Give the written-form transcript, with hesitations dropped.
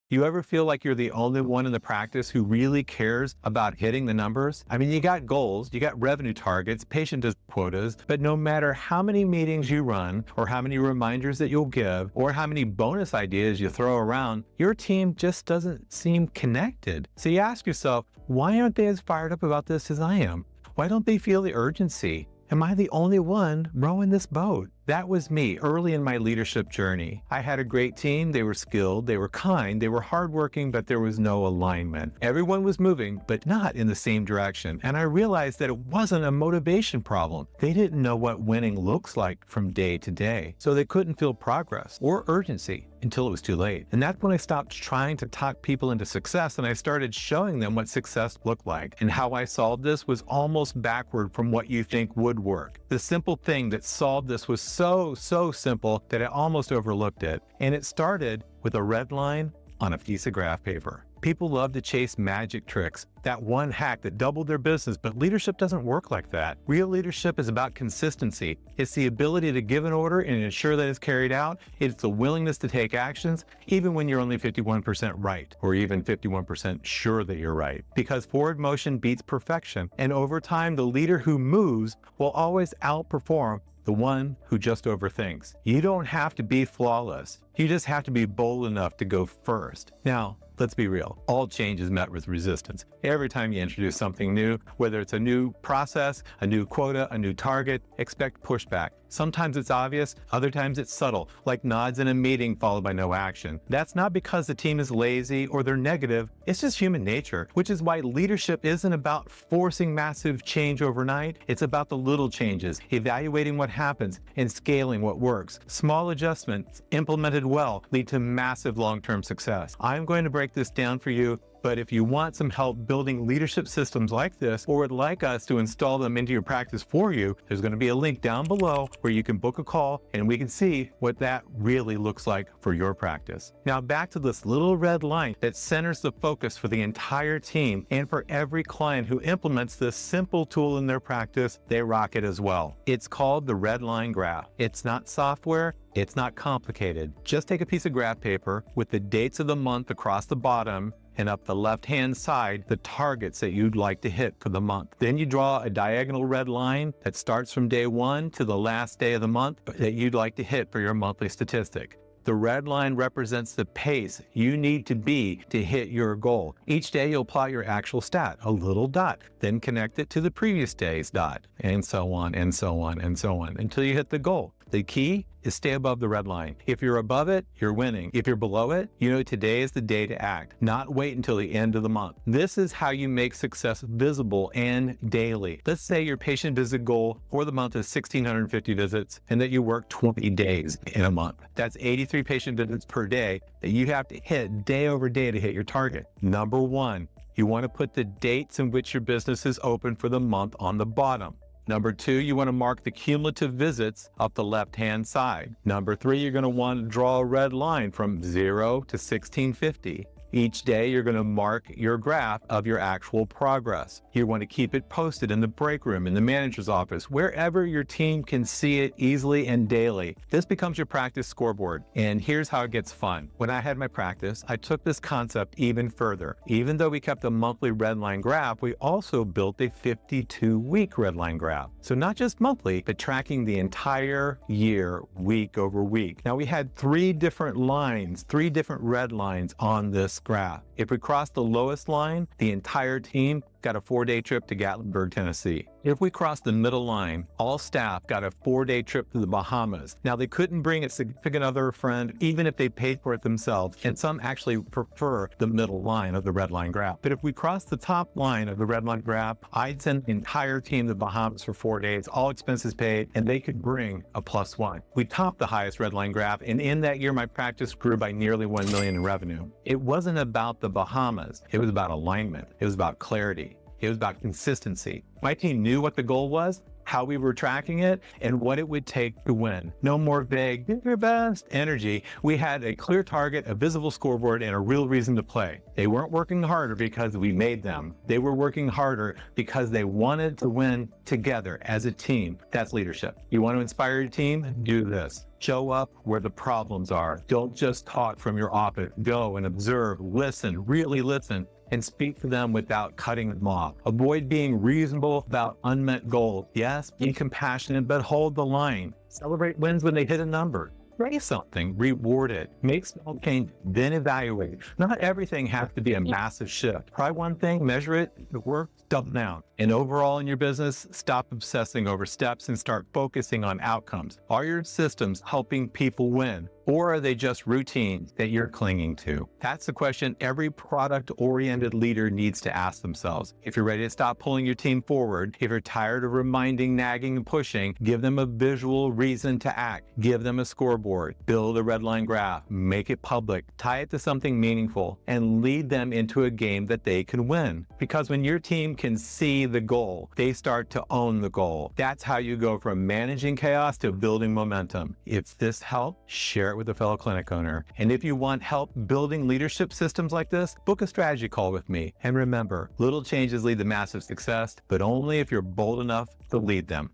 You ever feel like you're the only one in the practice who really cares about hitting the numbers? I mean, you got goals, you got revenue targets, patient quotas, but no matter how many meetings you run, or how many reminders that you'll give, or how many bonus ideas you throw around, your team just doesn't seem connected. So you ask yourself, why aren't they as fired up about this as I am? Why don't they feel the urgency? Am I the only one rowing this boat? That was me early in my leadership journey. I had a great team. They were skilled, they were kind, they were hardworking, but there was no alignment. Everyone was moving, but not in the same direction. And I realized that it wasn't a motivation problem. They didn't know what winning looks like from day to day. So they couldn't feel progress or urgency until it was too late. And that's when I stopped trying to talk people into success and I started showing them what success looked like. And how I solved this was almost backward from what you think would work. The simple thing that solved this was so simple that I almost overlooked it. And it started with a red line on a piece of graph paper. People love to chase magic tricks, that one hack that doubled their business, but leadership doesn't work like that. Real leadership is about consistency. It's the ability to give an order and ensure that it's carried out. It's the willingness to take actions, even when you're only 51% right, or even 51% sure that you're right. Because forward motion beats perfection, and over time, the leader who moves will always outperform the one who just overthinks. You don't have to be flawless. You just have to be bold enough to go first. Now, let's be real. All change is met with resistance. Every time you introduce something new, whether it's a new process, a new quota, a new target, expect pushback. Sometimes it's obvious, other times it's subtle, like nods in a meeting followed by no action. That's not because the team is lazy or they're negative, it's just human nature, which is why leadership isn't about forcing massive change overnight. It's about the little changes, evaluating what happens, and scaling what works. Small adjustments implemented well lead to massive long-term success. I'm going to break this down for you, but if you want some help building leadership systems like this, or would like us to install them into your practice for you, there's going to be a link down below where you can book a call and we can see what that really looks like for your practice. Now back to this little red line that centers the focus for the entire team, and for every client who implements this simple tool in their practice, they rock it as well. It's called the red line graph. It's not software. It's not complicated. Just take a piece of graph paper with the dates of the month across the bottom, and up the left-hand side, the targets that you'd like to hit for the month. Then you draw a diagonal red line that starts from day 1 to the last day of the month that you'd like to hit for your monthly statistic. The red line represents the pace you need to be to hit your goal. Each day you'll plot your actual stat, a little dot, then connect it to the previous day's dot, and so on, and so on, and so on, until you hit the goal. The key is stay above the red line. If you're above it, you're winning. If you're below it, you know today is the day to act, not wait until the end of the month. This is how you make success visible and daily. Let's say your patient visit goal for the month is 1,650 visits and that you work 20 days in a month. That's 83 patient visits per day that you have to hit day over day to hit your target. Number 1, you want to put the dates in which your business is open for the month on the bottom. Number 2, you want to mark the cumulative visits up the left-hand side. Number 3, you're going to want to draw a red line from 0 to 1650. Each day, you're going to mark your graph of your actual progress. You want to keep it posted in the break room, in the manager's office, wherever your team can see it easily and daily. This becomes your practice scoreboard. And here's how it gets fun. When I had my practice, I took this concept even further. Even though we kept a monthly red line graph, we also built a 52-week red line graph. So not just monthly, but tracking the entire year, week over week. Now we had 3 different lines, 3 different red lines on this graph. If we crossed the lowest line, the entire team got a 4-day trip to Gatlinburg, Tennessee. If we crossed the middle line, all staff got a 4-day trip to the Bahamas. Now they couldn't bring a significant other or friend, even if they paid for it themselves, and some actually prefer the middle line of the red line graph. But if we crossed the top line of the red line graph, I'd send the entire team to the Bahamas for 4 days, all expenses paid, and they could bring a +1. We topped the highest red line graph, and in that year, my practice grew by nearly $1 million in revenue. It wasn't about the Bahamas. It was about alignment. It was about clarity. It was about consistency. My team knew what the goal was, how we were tracking it, and what it would take to win. No more vague, do your best energy. We had a clear target, a visible scoreboard, and a real reason to play. They weren't working harder because we made them. They were working harder because they wanted to win together as a team. That's leadership. You want to inspire your team? Do this. Show up where the problems are. Don't just talk from your office. Go and observe, listen, really listen, and speak to them without cutting them off. Avoid being reasonable about unmet goals. Yes, be compassionate, but hold the line. Celebrate wins when they hit a number. Raise something, reward it, make small change, then evaluate. Not everything has to be a massive shift. Try one thing, measure it, if it works, double down. And overall in your business, stop obsessing over steps and start focusing on outcomes. Are your systems helping people win? Or are they just routines that you're clinging to? That's the question every product-oriented leader needs to ask themselves. If you're ready to stop pulling your team forward, if you're tired of reminding, nagging, and pushing, give them a visual reason to act. Give them a scoreboard. Build a red line graph. Make it public. Tie it to something meaningful and lead them into a game that they can win. Because when your team can see the goal, they start to own the goal. That's how you go from managing chaos to building momentum. If this helped, share it with a fellow clinic owner. And if you want help building leadership systems like this, book a strategy call with me. And remember, little changes lead to massive success, but only if you're bold enough to lead them.